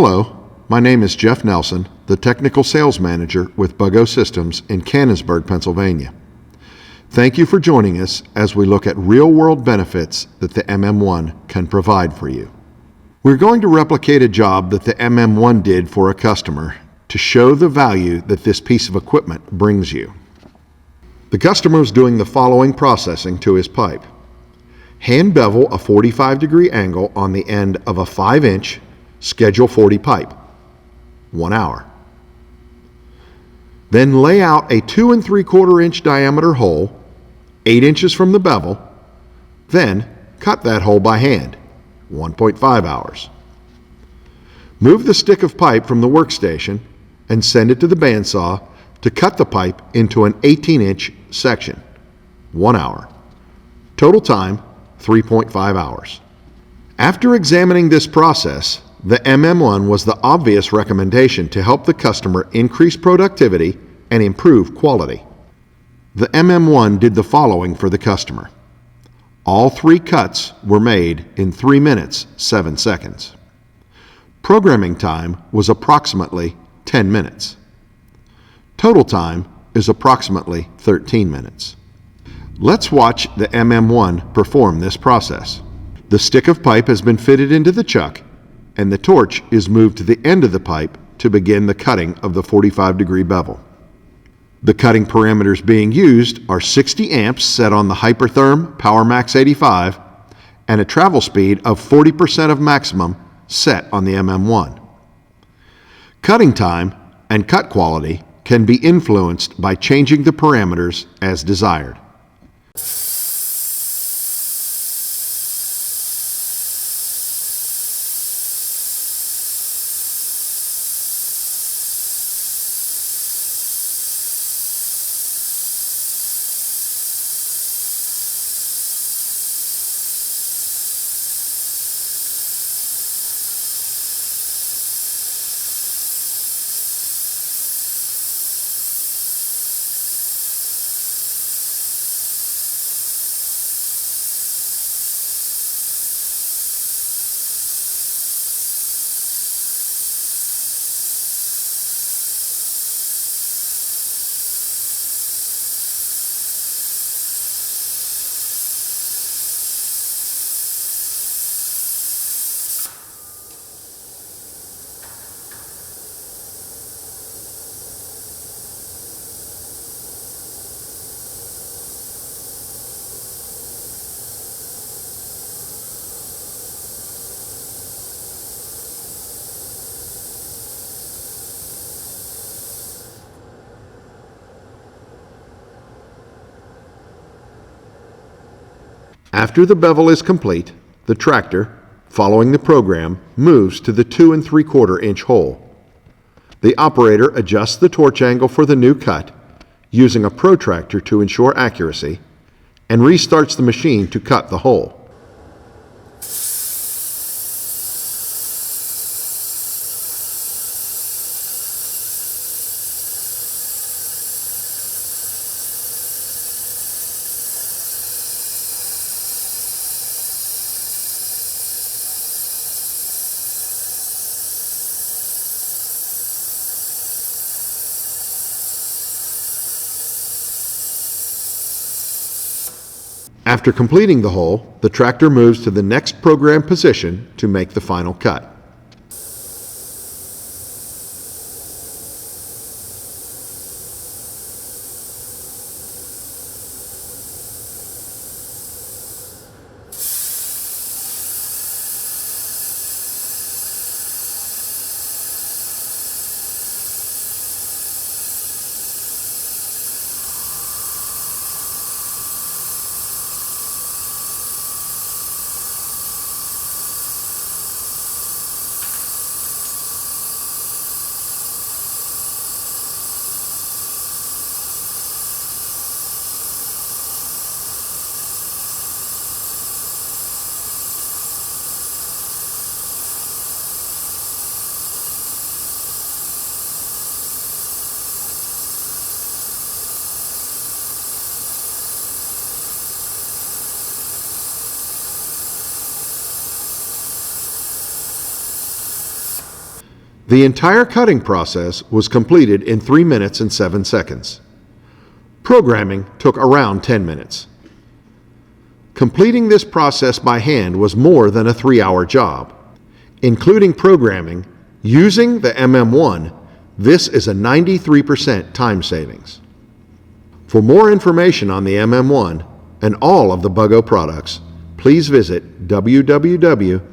Hello, my name is Jeff Nelson, the Technical Sales Manager with Buggo Systems in Canonsburg, Pennsylvania. Thank you for joining us as we look at real-world benefits that the MM-1 can provide for you. We're going to replicate a job that the MM-1 did for a customer to show the value that this piece of equipment brings you. The customer is doing the following processing to his pipe. Hand bevel a 45-degree angle on the end of a 5-inch Schedule 40 pipe, 1 hour. Then lay out a 2 3/4-inch diameter hole, 8 inches from the bevel, then cut that hole by hand, 1.5 hours. Move the stick of pipe from the workstation and send it to the bandsaw to cut the pipe into an 18-inch section, 1 hour. Total time, 3.5 hours. After examining this process, the MM-1 was the obvious recommendation to help the customer increase productivity and improve quality. The MM-1 did the following for the customer. All 3 cuts were made in 3 minutes, 7 seconds. Programming time was approximately 10 minutes. Total time is approximately 13 minutes. Let's watch the MM-1 perform this process. The stick of pipe has been fitted into the chuck, and the torch is moved to the end of the pipe to begin the cutting of the 45-degree bevel. The cutting parameters being used are 60 amps set on the Hypertherm PowerMax 85 and a travel speed of 40% of maximum set on the MM-1. Cutting time and cut quality can be influenced by changing the parameters as desired. After the bevel is complete, the tractor, following the program, moves to the 2 3/4-inch hole. The operator adjusts the torch angle for the new cut using a protractor to ensure accuracy and restarts the machine to cut the hole. After completing the hole, the tractor moves to the next program position to make the final cut. The entire cutting process was completed in 3 minutes and 7 seconds. Programming took around 10 minutes. Completing this process by hand was more than a 3-hour job. Including programming, using the MM-1, this is a 93% time savings. For more information on the MM-1 and all of the Buggo products, please visit www.buggo.com.